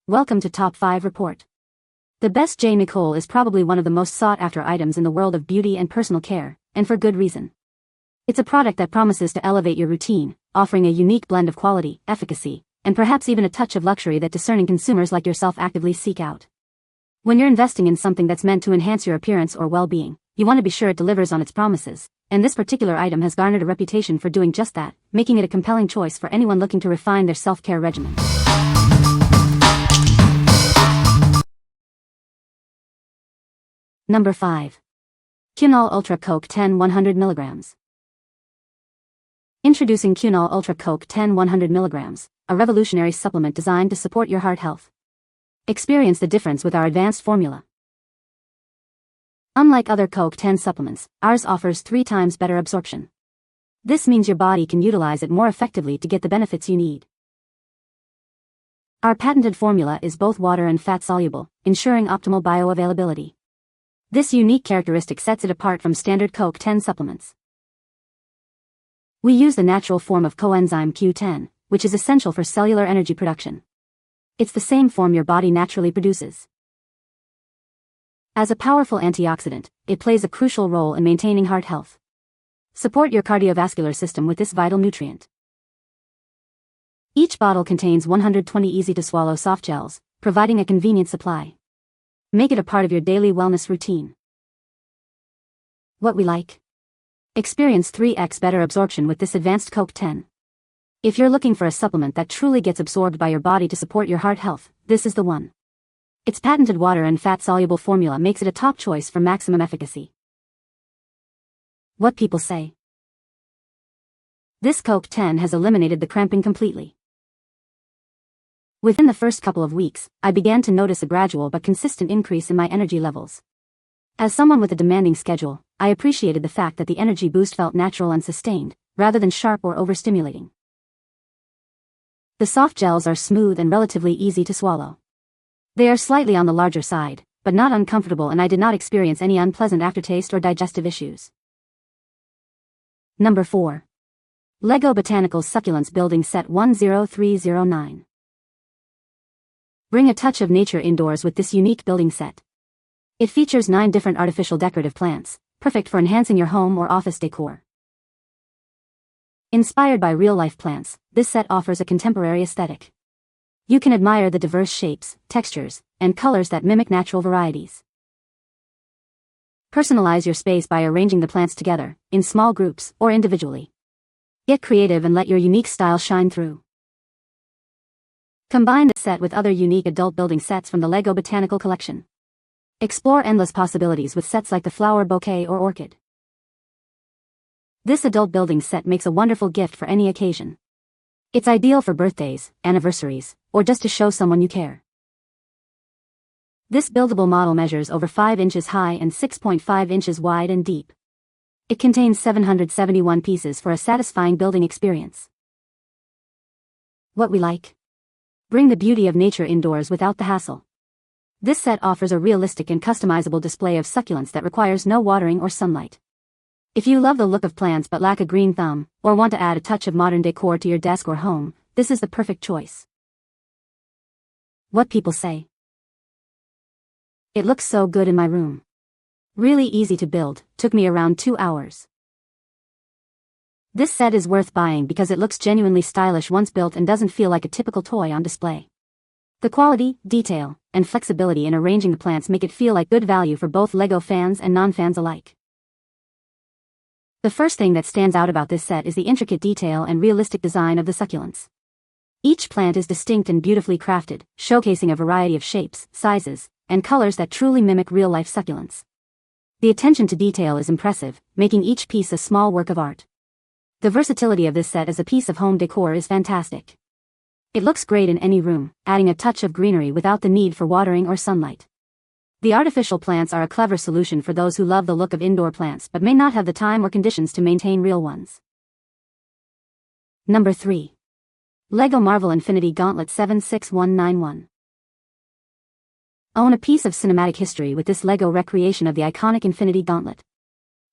Welcome to Top 5 Report. The best J Nichole is probably one of the most sought-after items in the world of beauty and personal care, and for good reason. It's a product that promises to elevate your routine, offering a unique blend of quality, efficacy, and perhaps even a touch of luxury that discerning consumers like yourself actively seek out. When you're investing in something that's meant to enhance your appearance or well-being, you want to be sure it delivers on its promises, and this particular item has garnered a reputation for doing just that, making it a compelling choice for anyone looking to refine their self-care regimen. Number 5. Qunol Ultra Coque 10 100 mg. Introducing Qunol Ultra Coque 10 100 mg, a revolutionary supplement designed to support your heart health. Experience the difference with our advanced formula. Unlike other Coque 10 supplements, ours offers 3 times better absorption. This means your body can utilize it more effectively to get the benefits you need. Our patented formula is both water and fat soluble, ensuring optimal bioavailability. This unique characteristic sets it apart from standard Coque 10 supplements. We use the natural form of coenzyme Q10, which is essential for cellular energy production. It's the same form your body naturally produces. As a powerful antioxidant, it plays a crucial role in maintaining heart health. Support your cardiovascular system with this vital nutrient. Each bottle contains 120 easy-to-swallow soft gels, providing a convenient supply. Make it a part of your daily wellness routine. What we like? Experience 3x better absorption with this advanced Coque 10. If you're looking for a supplement that truly gets absorbed by your body to support your heart health, this is the one. Its patented water and fat-soluble formula makes it a top choice for maximum efficacy. What people say? This Coque 10 has eliminated the cramping completely. Within the first couple of weeks, I began to notice a gradual but consistent increase in my energy levels. As someone with a demanding schedule, I appreciated the fact that the energy boost felt natural and sustained, rather than sharp or overstimulating. The soft gels are smooth and relatively easy to swallow. They are slightly on the larger side, but not uncomfortable, and I did not experience any unpleasant aftertaste or digestive issues. Number 4. Lego Botanicals Succulents Building Set 10309. Bring a touch of nature indoors with this unique building set. It features 9 different artificial decorative plants, perfect for enhancing your home or office decor. Inspired by real-life plants, this set offers a contemporary aesthetic. You can admire the diverse shapes, textures, and colors that mimic natural varieties. Personalize your space by arranging the plants together, in small groups, or individually. Get creative and let your unique style shine through. Combine the set with other unique adult building sets from the Lego Botanical Collection. Explore endless possibilities with sets like the flower bouquet or orchid. This adult building set makes a wonderful gift for any occasion. It's ideal for birthdays, anniversaries, or just to show someone you care. This buildable model measures over 5 inches high and 6.5 inches wide and deep. It contains 771 pieces for a satisfying building experience. What we like? Bring the beauty of nature indoors without the hassle. This set offers a realistic and customizable display of succulents that requires no watering or sunlight. If you love the look of plants but lack a green thumb, or want to add a touch of modern decor to your desk or home, this is the perfect choice. What people say? It looks so good in my room. Really easy to build, took me around 2 hours. This set is worth buying because it looks genuinely stylish once built and doesn't feel like a typical toy on display. The quality, detail, and flexibility in arranging the plants make it feel like good value for both Lego fans and non-fans alike. The first thing that stands out about this set is the intricate detail and realistic design of the succulents. Each plant is distinct and beautifully crafted, showcasing a variety of shapes, sizes, and colors that truly mimic real-life succulents. The attention to detail is impressive, making each piece a small work of art. The versatility of this set as a piece of home decor is fantastic. It looks great in any room, adding a touch of greenery without the need for watering or sunlight. The artificial plants are a clever solution for those who love the look of indoor plants but may not have the time or conditions to maintain real ones. Number 3. Lego Marvel Infinity Gauntlet 76191. Own a piece of cinematic history with this Lego recreation of the iconic Infinity Gauntlet.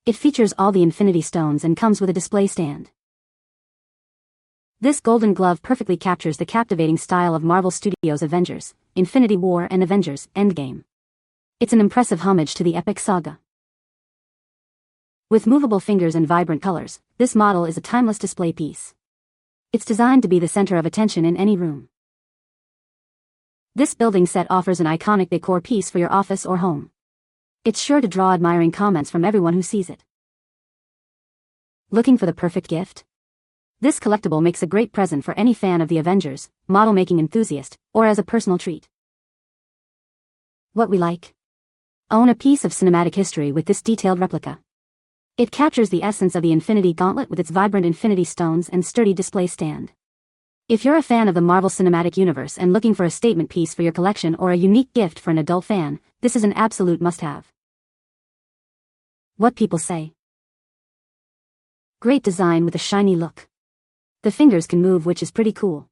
It features all the Infinity Stones and comes with a display stand. This golden glove perfectly captures the captivating style of Marvel Studios' Avengers, Infinity War and Avengers: Endgame. It's an impressive homage to the epic saga. With movable fingers and vibrant colors, this model is a timeless display piece. It's designed to be the center of attention in any room. This building set offers an iconic decor piece for your office or home. It's sure to draw admiring comments from everyone who sees it. Looking for the perfect gift? This collectible makes a great present for any fan of the Avengers, model-making enthusiast, or as a personal treat. What we like? Own a piece of cinematic history with this detailed replica. It captures the essence of the Infinity Gauntlet with its vibrant infinity stones and sturdy display stand. If you're a fan of the Marvel Cinematic Universe and looking for a statement piece for your collection or a unique gift for an adult fan, this is an absolute must-have. What people say? Great design with a shiny look. The fingers can move, which is pretty cool.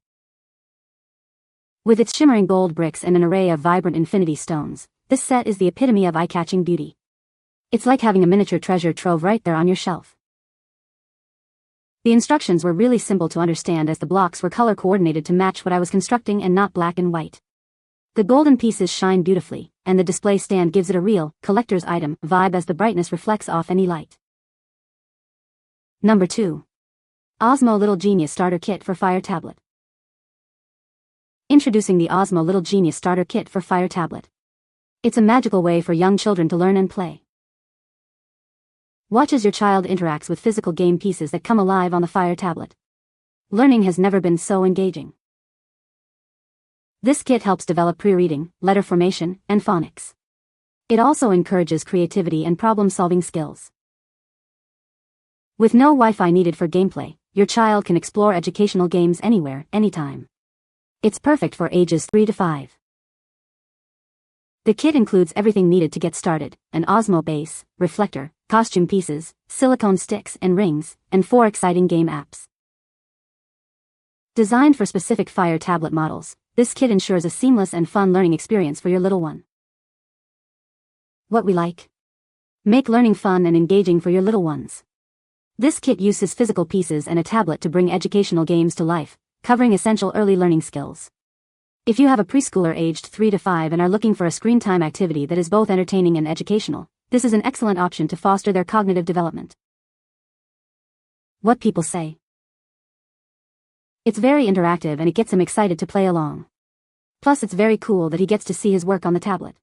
With its shimmering gold bricks and an array of vibrant infinity stones, this set is the epitome of eye-catching beauty. It's like having a miniature treasure trove right there on your shelf. The instructions were really simple to understand as the blocks were color-coordinated to match what I was constructing and not black and white. The golden pieces shine beautifully, and the display stand gives it a real, collector's item vibe as the brightness reflects off any light. Number 2. Osmo Little Genius Starter Kit for Fire Tablet. Introducing the Osmo Little Genius Starter Kit for Fire Tablet. It's a magical way for young children to learn and play. Watch as your child interacts with physical game pieces that come alive on the Fire tablet. Learning has never been so engaging. This kit helps develop pre-reading, letter formation, and phonics. It also encourages creativity and problem-solving skills. With no Wi-Fi needed for gameplay, your child can explore educational games anywhere, anytime. It's perfect for ages 3 to 5. The kit includes everything needed to get started: an Osmo base, reflector, costume pieces, silicone sticks and rings, and 4 exciting game apps. Designed for specific Fire tablet models, this kit ensures a seamless and fun learning experience for your little one. What we like? Make learning fun and engaging for your little ones. This kit uses physical pieces and a tablet to bring educational games to life, covering essential early learning skills. If you have a preschooler aged 3 to 5 and are looking for a screen time activity that is both entertaining and educational, this is an excellent option to foster their cognitive development. What people say? It's very interactive and it gets him excited to play along. Plus, it's very cool that he gets to see his work on the tablet.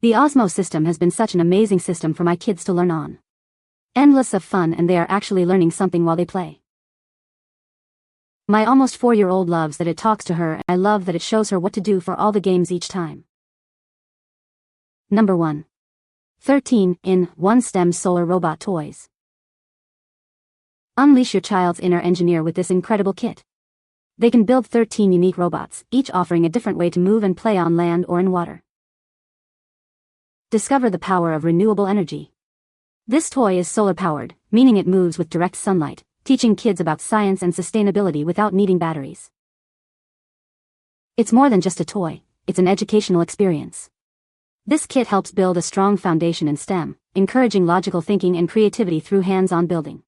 The Osmo system has been such an amazing system for my kids to learn on. Endless of fun, and they are actually learning something while they play. My almost 4-year-old loves that it talks to her, and I love that it shows her what to do for all the games each time. Number 1. 13-in-1 STEM Solar Robot Toys. Unleash your child's inner engineer with this incredible kit. They can build 13 unique robots, each offering a different way to move and play on land or in water. Discover the power of renewable energy. This toy is solar-powered, meaning it moves with direct sunlight, teaching kids about science and sustainability without needing batteries. It's more than just a toy, it's an educational experience. This kit helps build a strong foundation in STEM, encouraging logical thinking and creativity through hands-on building.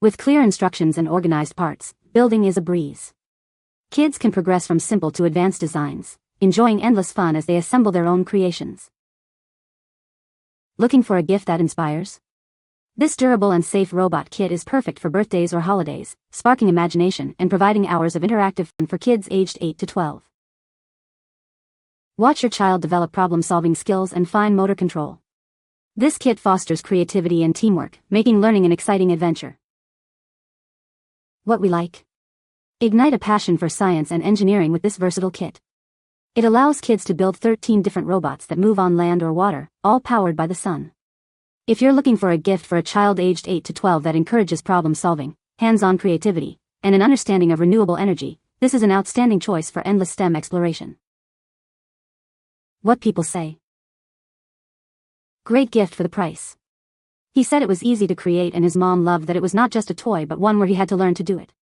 With clear instructions and organized parts, building is a breeze. Kids can progress from simple to advanced designs, enjoying endless fun as they assemble their own creations. Looking for a gift that inspires? This durable and safe robot kit is perfect for birthdays or holidays, sparking imagination and providing hours of interactive fun for kids aged 8 to 12. Watch your child develop problem-solving skills and fine motor control. This kit fosters creativity and teamwork, making learning an exciting adventure. What we like? Ignite a passion for science and engineering with this versatile kit. It allows kids to build 13 different robots that move on land or water, all powered by the sun. If you're looking for a gift for a child aged 8 to 12 that encourages problem-solving, hands-on creativity, and an understanding of renewable energy, this is an outstanding choice for endless STEM exploration. What people say? Great gift for the price. He said it was easy to create, and his mom loved that it was not just a toy but one where he had to learn to do it.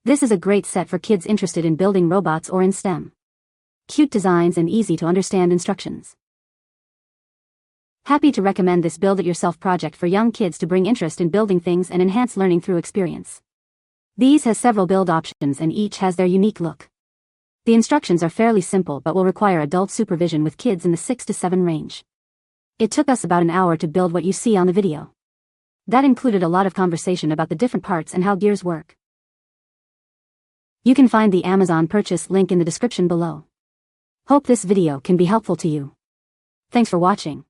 This is a great set for kids interested in building robots or in STEM. Cute designs and easy to understand instructions. Happy to recommend this build-it-yourself project for young kids to bring interest in building things and enhance learning through experience. These has several build options and each has their unique look. The instructions are fairly simple but will require adult supervision with kids in the 6 to 7 range. It took us about an hour to build what you see on the video. That included a lot of conversation about the different parts and how gears work. You can find the Amazon purchase link in the description below. Hope this video can be helpful to you. Thanks for watching.